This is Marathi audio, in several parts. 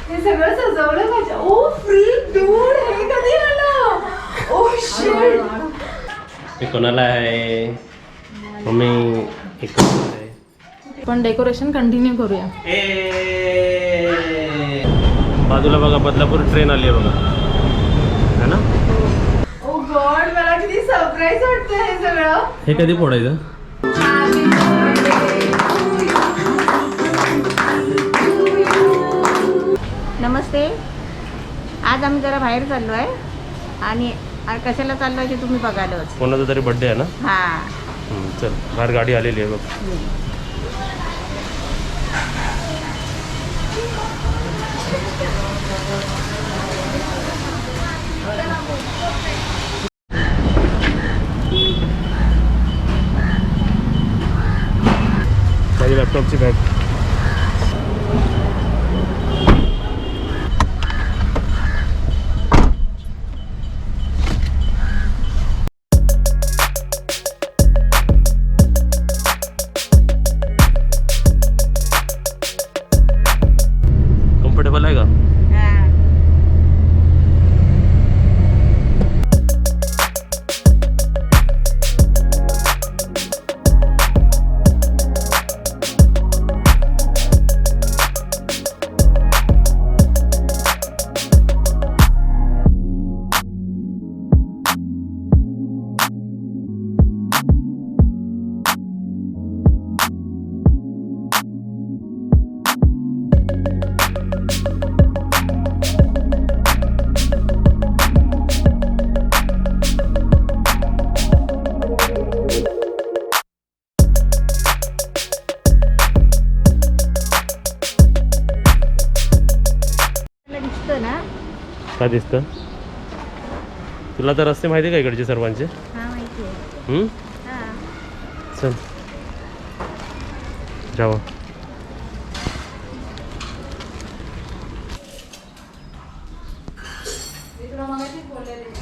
हे सगळं सजवलं का? ओ फ्री डूड, हे कधी आलं? Oh shit. हे कोणाला आहे? मम्मी एक आहे. पण डेकोरेशन कंटिन्यू करूया. बाजूला बघा बदलापूर ट्रेन आली आहे बघा, है ना? ओ गॉड, मला किती सरप्राईज वाटतं हे सगळं. हे कधी फोडायचं? नमस्ते. आज आम्ही जरा बाहेर चाललो आहे आणि कशाला चाललो आहे ते तुम्ही बघालच. कोणाचा तरी बर्थडे आहे ना? हां, चल बाहेर गाडी आलेली आहे बघ. माझी लॅपटॉपची बॅग. कम्फर्टेबल आहे का? हां. दिसतं ना? काय दिसतं तुला? तर रस्ते माहिती आहे का इकडचे सर्वांचे? हां, माहिती आहे. हां. चल जावा.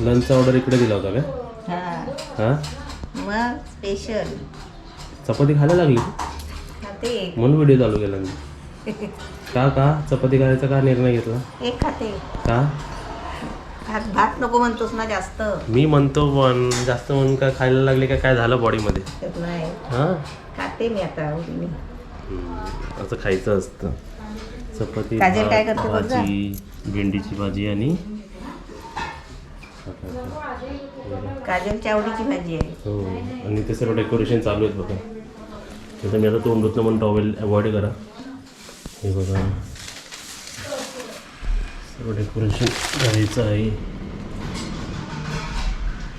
लंचचा ऑर्डर इकडे दिला होता काय? हां. हां, मग स्पेशल चपाती खायला लागली खाते. म्हणून व्हिडिओ चालू केला मी. का चपाती खायचा का निर्णय घेतला? एक खाते. का? आज भात नको म्हणतोस ना जास्त? मी म्हणतो पण जास्त म्हणून काय खायला लागले का काय झालं बॉडीमध्ये? नाही, हां, खाते मी आता आवडीने. असं खायचं असतं. चपाती, काजल काय भात, करते बघ जा. भाजी, भेंडीची भाजी आणि काजलची आवडीची भाजी आहे. हो, आणि ते सर्व डेकोरेशन चालू आहेत बघा. तसं मी आता तोंड धुतलं म्हणून टॉवेल अवॉइड करा. हे बघा सर्व डेकोरेशन करायचं आहे.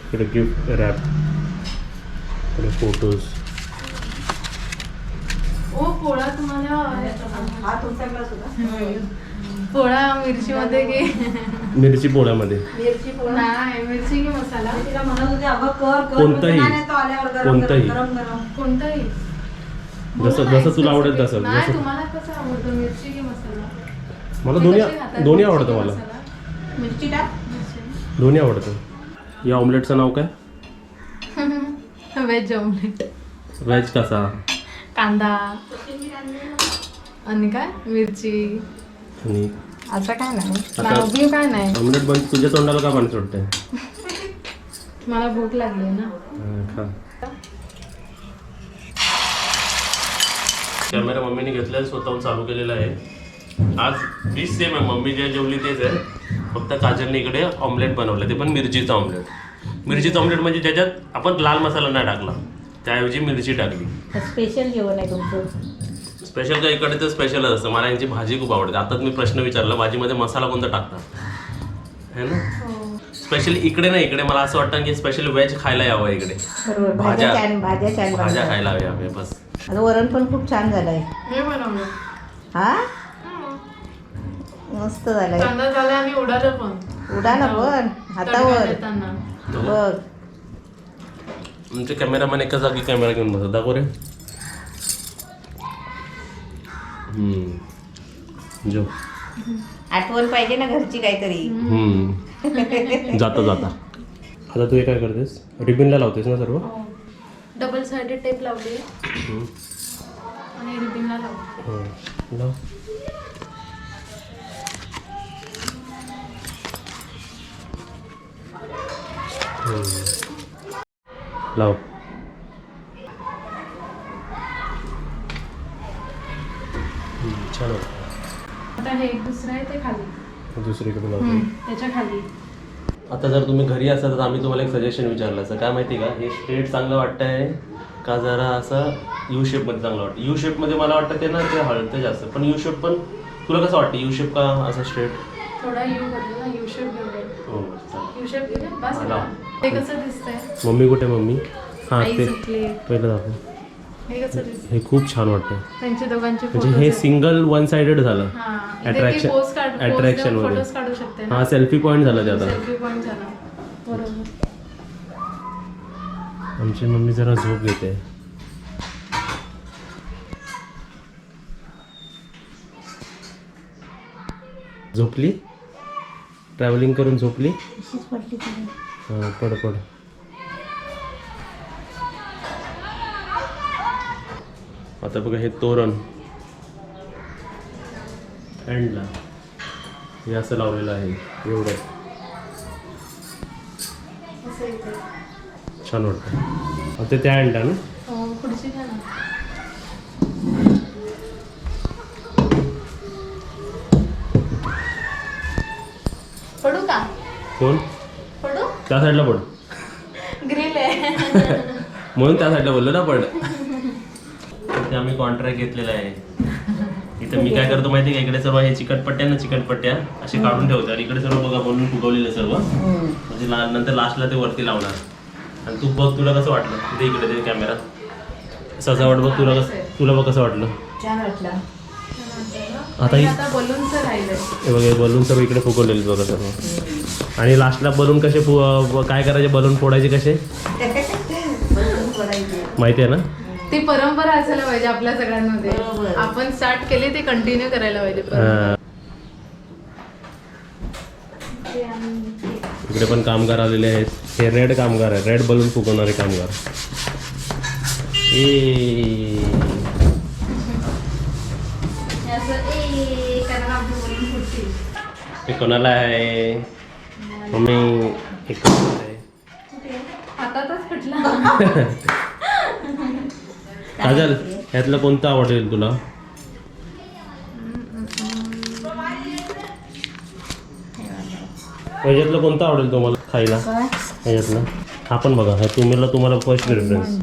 इकडे गिफ्ट रॅप, इकडे फोटोज. ओ पोळा तुम्हाला हा तुमचा ग्लास होता. पोळा मिरची मध्ये घे. मिरची पोळ्यामध्ये मिरची पोळा नाही, मिरची घे मसाला. तिला म्हणत होते अगं कर कोणताही. तो आल्यावर गरम कोणताही. गरम गरम. कोणताही जसं तुला आवडेल तसं. नाही, जसं तुम्हाला कसं आवडतं? मिरची घे मसाला. मला ते कसे खातात? दोन्ही मिरची आवडतं घे मला. मसाला. मिरची टाक. दोन्ही आवडतं. या ऑमलेटचं नाव काय? Veg omelette. व्हेज कसा? कांदा आणि काय मिरची, आणि असं काय नाही. नाव बिव काय नाही. ऑमलेट बन तुझ्या तोंडाला का पाणी सुटतंय? मला भूक लागली ना. खा. कॅमेरा मम्मीने घेतलाय, स्वतःहून चालू केलेला आहे. आज डिश सेम आहे, मम्मी जे जेवली तेच आहे, फक्त काजलने इकडे ऑमलेट बनवलं, ते पण मिरचीचं ऑमलेट. मिरचीचं ऑमलेट म्हणजे ज्याच्यात आपण लाल मसाला नाही टाकला, त्याऐवजी मिरची टाकली. स्पेशल जेवण आहे तुमचं. स्पेशल का इकडे तर स्पेशलच असतं. मला यांची भाजी खूप आवडते. आताच मी प्रश्न विचारला, भाजीमध्ये मसाला कोणता टाकतात है ना? स्पेशली इकडे नाही, इकडे मला असं वाटतं की स्पेशली व्हेज खायला यावं इकडे. बरोबर. भाज्या भाज्या खायला यावे बस. आता वरण पण खूप छान झालंय. हे बनवलं. हा, मस्त झालंय. कांदा झाला आणि उडालं पण. उडाला पण हातावर देताना. बघ. तुमचे कॅमेरामॅन एका जागी कॅमेरा घेऊन बसतात. दाखव रे. जो आठवण पाहिजे ना घरची काहीतरी. जाता जाता. आता तू हे काय करतेस? रिबिनला लावतेस ना सर्व? डबल साइडेड टेप लावली आणि रिबिनला लावली. लाव. लाव. छान वाटतं. आता हे एक दुसरं आहे ते खाली, दुसरीकडे लावतो. त्याच्या खाली. आता जर तुम्ही घरी असाल तर आम्ही तुम्हाला एक सजेशन विचारलं असं, काय माहिती का, हे स्ट्रेट चांगलं वाटतंय का जरा असं यू शेपमध्ये चांगलं वाटतं? यू शेपमध्ये मला वाटतं ते ना ते हळतं जास्त, पण यू शेप पण तुला कसं वाटतं? यू शेप का असं स्ट्रेट? थोडा यू बदल ना, यू शेप घेऊया. हो चालेल. यू शेप घेऊया बस हा, लाव. ना. ते कसं दिसतंय? मम्मी कुठे? मम्मी हां आई ते झोपली. पहिलं दाखव. हे कसं दिसतंय? हे खूप छान वाटतं. त्यांचे दोघांचे म्हणजे हे सिंगल वन साइडेड झालं. अट्रॅक्शन attraction मध्ये. फोटोज काढू शकते ना. हा सेल्फी पॉईंट झाला ते आता. सेल्फी पॉइंट झाला. बरोबर. आमची मम्मी जरा झोप घेते. झोपली? ट्रॅव्हलिंग करून झोपली? हां पड पड. आता बघा हे तोरण एंडला हे असं लावलेलं आहे एवढं. असं इथे. छान वाटतं. आता त्या एंडला ना. हो, पुढची घ्या ना. पडू का? कोण? पडू? त्या साईडला पड. ग्रिल आहे. म्हणून त्या साईडला बोललो ना पड. ते आम्ही कॉन्ट्रॅक्ट घेतलेला आहे. इथं मी काय करतो माहिती आहे का, इकडे सर्व हे चिकटपट्ट्या ना, चिकटपट्ट्या असे काढून ठेवतो आणि इकडे सर्व बघा बनवून फुगवलेलं सर्व, म्हणजे नंतर लास्टला ते वरती लावणार. आणि तू बघ तुला कसं वाटलं तिथे, इकडे ते कॅमेरा सजावट बघ तुला बघ कसं वाटलं? छान वाटलं. आता आता बलूनचं राहिलंय. हे बघा बलून सर्व इकडे फुगवलेले बघा सर्व. आणि लास्टला बलून कसे काय करायचे, बलून फोडायचे कसे माहिती आहे ना? ती परंपरा असायला पाहिजे आपल्या सगळ्यांमध्ये. आपण स्टार्ट केली ते कंटिन्यू करायला पाहिजे. इकडे पण कामगार आलेले आहेत. हे रेड कामगार आहे, रेड बलून फुगवणारे कामगार. हे कोणाला आहे? मम्मी एक हातातच फुटला. काजल ह्यातलं कोणतं आवडेल तुला? ह्याच्यातलं कोणतं आवडेल तुम्हाला खायला? ह्याच्यातलं हा पण बघा, हा तुम्हाला फर्स्ट प्रेफरन्स.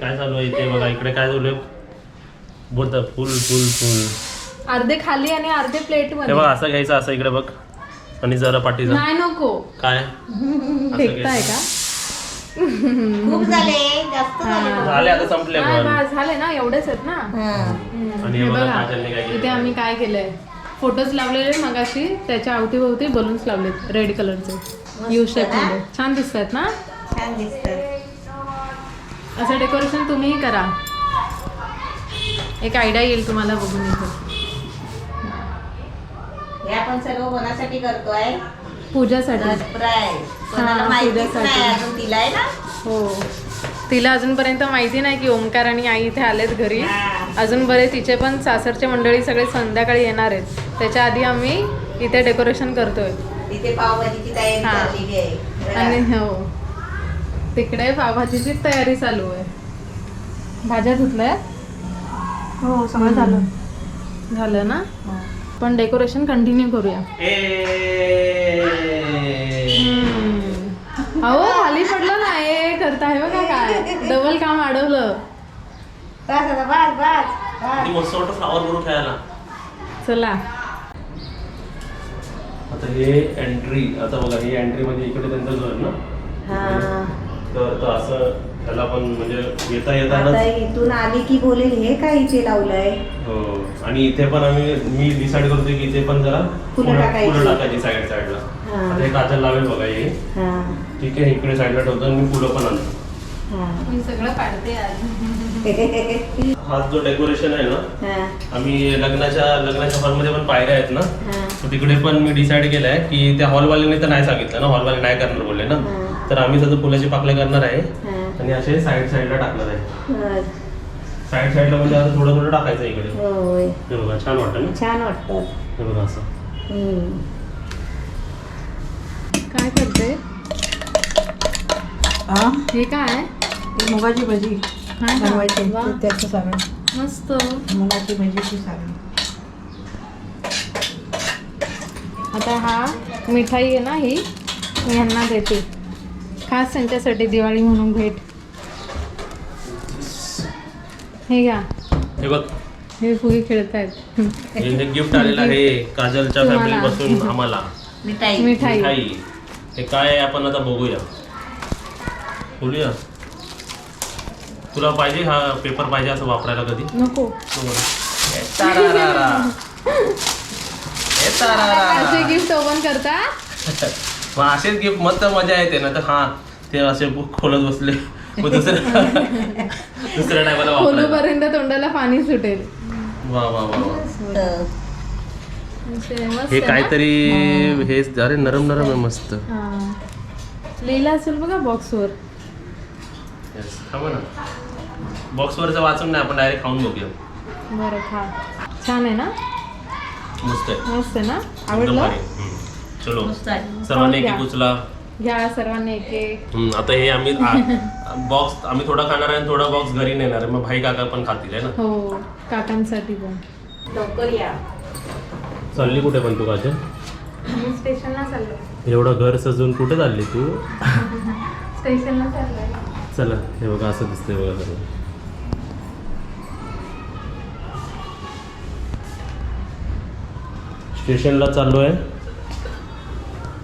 काय चालू आहे इथे बघा, इकडे काय चालू आहे बोलतात, फुल फुल फुल. अर्धे खाली आणि अर्धे प्लेट हे मध्ये. बघा असं घ्यायचं, असं इकडे बघ आणि जरा पाठीचा. नाही नको. काय फेकताय का? खूप झाले, जास्त झाले. झाले आता संपले नाही, पण. बस झाले ना, एवढेच आहेत ना. आणि हे हे बघा बघा काजलने काय इथे केलं. आम्ही काय केलंय, फोटोज लावलेले मगाशी, त्याच्या अवतीभोवती बलून्स लावलेत रेड कलरचे यू शेप मध्ये. छान दिसतात ना? छान दिसतं. असं डेकोरेशन तुम्हीही करा. एक आयडिया येईल तुम्हाला बघून इथे. हे आपण सर्व कोणासाठी करतोय? पूजासाठी. सरप्राईज. कोणाला माहितीच पूजासाठी. नाही अजून, तिला आहे ना. हो, तिला अजूनपर्यंत माहिती नाही की ओमकार आणि आई इथे आलेत घरी. अजून बरे तिचे पण सासरचे मंडळी सगळे संध्याकाळी येणार आहेत. त्याच्या आधी आम्ही इथे डेकोरेशन करतोय. तिथे पावभाजीची तयारी हा. झालेली आहे. आणि हो, तिकडे पावभाजीची तयारी चालू आहे. भाज्या धुतल्या? हो, सगळं झालं. झालं ना? पण डेकोरेशन कंटिन्यू करूया. अहो खाली पडलं ना, हे करताय बघा काय डबल काम अडवलं. बस आता, बस बस बस. मस्त वाटतं फ्लावर भरून खेळायला. चला आता हे एंट्री, आता बघा ही एंट्री म्हणजे इकडे त्यांचं घर ना, हा. तर असं त्याला पण म्हणजे येता आता येताना. इथून आली की बोलेल हे काय इथे लावलंय. हो, आणि इथे पण मी डिसाईड करतोय की इथे पण जरा फुलं टाकायची. साईड साईडला. हा. आता हे काजल लावेल बघा हे. हा. ठीक आहे, इकडे साईडला ठेवतो आणि मी फुलं पण आणतो. हा. मी सगळं काढते आज. हा जो डेकोरेशन आहे ना, हा. आम्ही लग्नाच्या हॉलमध्ये पण पायऱ्या आहेत ना, हा. तर तिकडे पण मी डिसाईड केलंय की त्या हॉलवाल्याने तर नाही सांगितलं ना, हॉलवाले नाही करणार बोलले ना, हा. तर आम्ही त्याचं फुलाचे पाकळे करणार आहे हा. आणि असे साईडला टाकणार आहे. बस. साईडला म्हणजे आता थोडं टाकायचं इकडे. होय. हे बघा छान वाटतं ना. छान वाटतं. हे बघा असं. काय करते हा हे काय ही मुगाची भाजी हा का? बनवायची वा, त्याचं सारण मस्त. मुगाची भाजीची सारण आता हा मिठाई आहे ना ही मी यांना देते खास त्यांच्यासाठी दिवाळी म्हणून भेट. हे घ्या हे बघ हे फुगे खेळतायत. हे गिफ्ट आलेलं आहे काजलच्या तुम्हाला. फॅमिली पासून आम्हाला मिठाई मिठाई मिठाई. हे काय आहे आपण आता बघूया बोलूया. तुला पाहिजे हा पेपर पाहिजे असं वापरायला कधी नको तो बघ. हे तारारारा. हे तारारारा. असे गिफ्ट ओपन करता. मग असेच गिफ्ट मस्त मजा येते ना तर हा ते असे खोलत बसले मग दुसऱ्या टायमाला वापरायला. खोलूपर्यंत तोंडाला पाणी सुटेल. वा वा वा वा. असे मस्त हे आहे ना? काहीतरी हे अरे नरम नरम आहे मस्त. हा. लिहिलं असेल बघा बॉक्सवर. Yes. थांबा ना बॉक्सवरचं वाचून नाही आपण डायरेक्ट खाऊन बघूया. बरं खा. छान आहे ना मस्त आहे मस्त आहे ना एकदम आवडलं. भारी. चलो सर्वांनी एक एक उचला. घ्या सर्वांनी एक एक. आता हे आम्ही बॉक्स आम्ही थोडा खाणार आहे आणि थोडा बॉक्स घरी नेणार आहे मग भाई काका पण खातील आहे ना. हो काकांसाठी पण. लवकर या चालली कुठे पण तू काजल मी स्टेशनला चाललो. एवढं घर सजून कुठे चालली तू. स्टेशनला चाललोय. चला हे बघा असं दिसतंय बघा सर्व. स्टेशनला चाललो आहे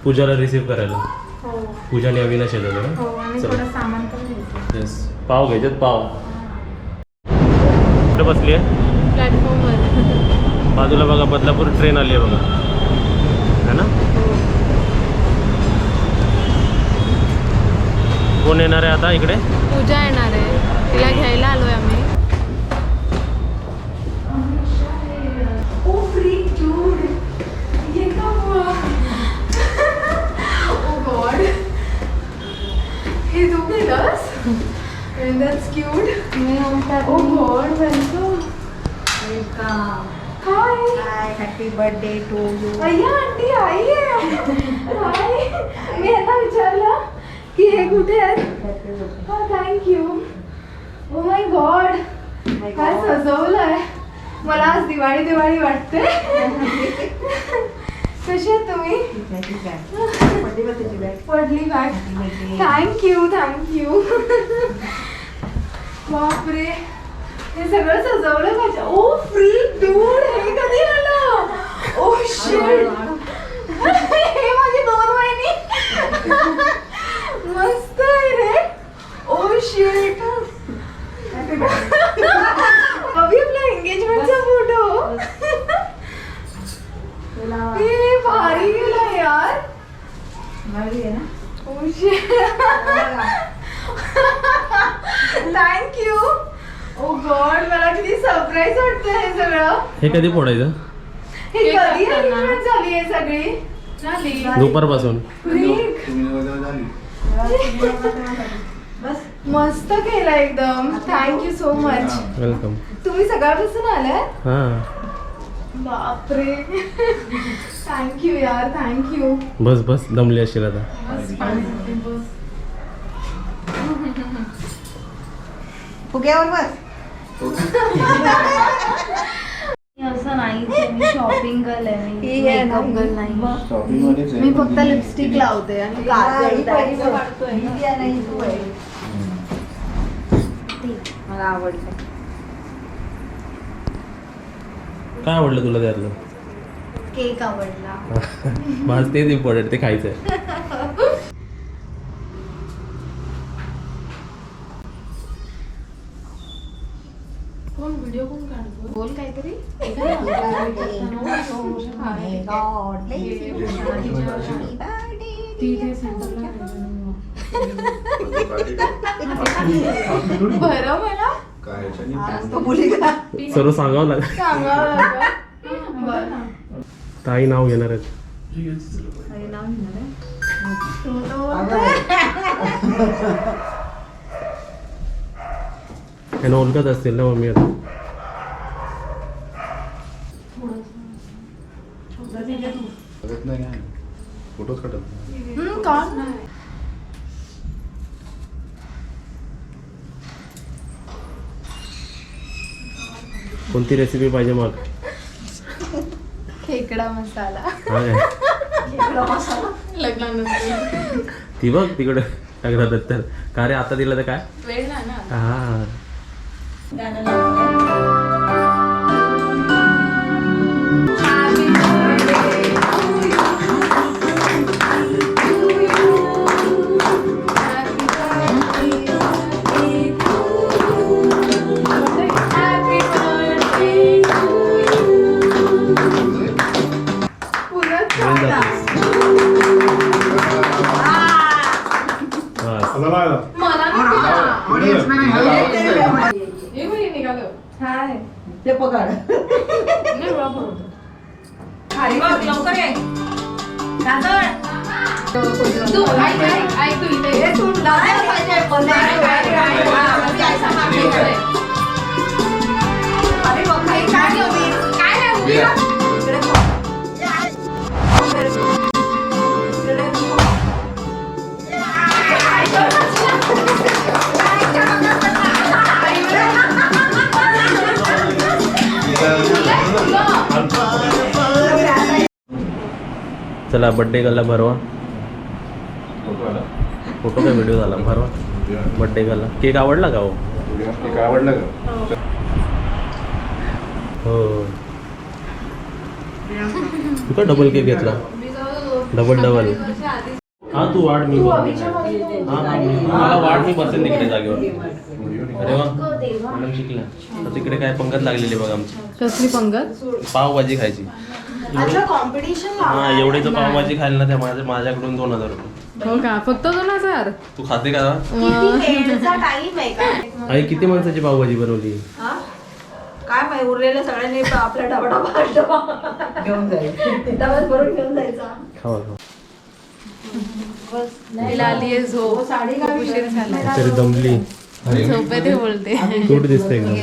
पूजाला रिसीव्ह करायला. हो पूजाने अविनाश येतो ना. हो आणि चला. थोडं सामान पण घ्यायचं. येस पाव घ्यायच्यात पाव. कुठे बसली आहे प्लॅटफॉर्मवर. बाजूला बघा बदलापूर ट्रेन आली आहे बघा है ना. कोण येणार आहे आता इकडे. पूजा येणार आहे तिला घ्यायला आलोय आम्ही. Hey, do with us? And that's cute. Oh God, welcome. Hi. Happy birthday to you अय्या आंटी आई आहे. हाय. मी यांना विचारलं की हे कुठे आहेत. हा थँक्यू. Oh my God. काय सजवलंय. मला आज दिवाळी दिवाळी वाटते. कशी आहेत तुम्ही. पडली बॅग. Thank you thank you. बापरे हे सगळं सजवलं माझ्या. ओ फ्री डूड हे कधी आलं. Oh shit. हे माझी 2 महिने. मस्त आहे रे. Oh shit. अभि आपला एंगेजमेंटचा फोटो. हे भारी गेला यार. भारी आहे ना. Oh shit. थँक्यू. ओ गॉड मला किती सरप्राईज वाटतं हे सगळं. हे कधी फोडायचं. हे केक कधी कापताना. arrangement झाली आहे सगळी. झाली. दुपारपासून. Freak. बस मस्त केलं एकदम. Thank you so much. वेलकम. तुम्ही सकाळपासून आलाय. हां बापरे. थँक्यू यार थँक्यू. बस बस दमली असेल आता. फुग्यावर बस. असं नाही की मी शॉपिंग गर्ल आहे मी ही आहे ना, मेकअप गर्ल नाही. मी फक्त लिपस्टिक लावते आणि काजल that's it. नाही तू आहे. मला आवडतं. काय आवडलं तुला त्यातलं. केक आवडला. माझं तेच इम्पॉर्टंट ते खायचं आहे. कोण व्हिडिओ कोण काढतो. बोल काहीतरी. तिथे सेंटरला बरं मला सर्व सांगावं लागेल. सांगावं लागलं. बरं. ताई नाव घेणार आहेत. त्यांना ओळखत असतील ना मम्मी आता. फोटोज काढत कौन कोणती रेसिपी पाहिजे मग? खेकडा मसाला हा काय? लग्नानंतर ती बघ तिकडे टाकतात तर का रे आता दिलं तर काय? वेळ नाही ना हा Happy birthday to you. Happy birthday to you. Happy birthday to you. पुन्हा घेऊन चला. जातो. हा. मला नको ना. हे बघ, हे निघालं. हाय. ते पकड नाही, बरोबर होतं. लवकर ये तू ऐक तू इथे चला बड्डे गर्लला भरवा फोटो का व्हिडिओ झाला भरवा बड्डे गर्लला केक आवडला का हो आवडलं का हो तू का डबल केक घेतला डबल हा तू वाढ मी मला वाढ मी बसेल तिकडे जागेवर अरे वा मॅडम शिकला तर तिकडे काय पंगत लागलेली बघ आमची कसली पंगत? पावभाजी खायची हा एवढी तर पावभाजी खायला ना त्या माझ्याकडून 2000 रुपये हो का? फक्त 2000? तू खाते का टाईम आहे का आई किती माणसाची पावभाजी बनवली काय माहिती उरलेलं सगळ्यांनी आपला डबा घेऊन जायचं डब्यात भरून घेऊन जायचा खावा खावा तिला आली आहे झोप. खूप उशीर झाला. तरी दमली झोपेत हे बोलते. सूट दिसते एकदम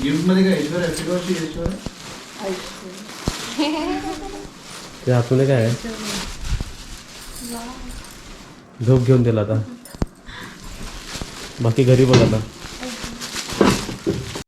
गिफ्ट मध्ये काय ईश्वर ऍक्टिव्ह ईश्वर ते आतून काय आहे झोप घेऊन दिला आता बाकी घरी बघ आता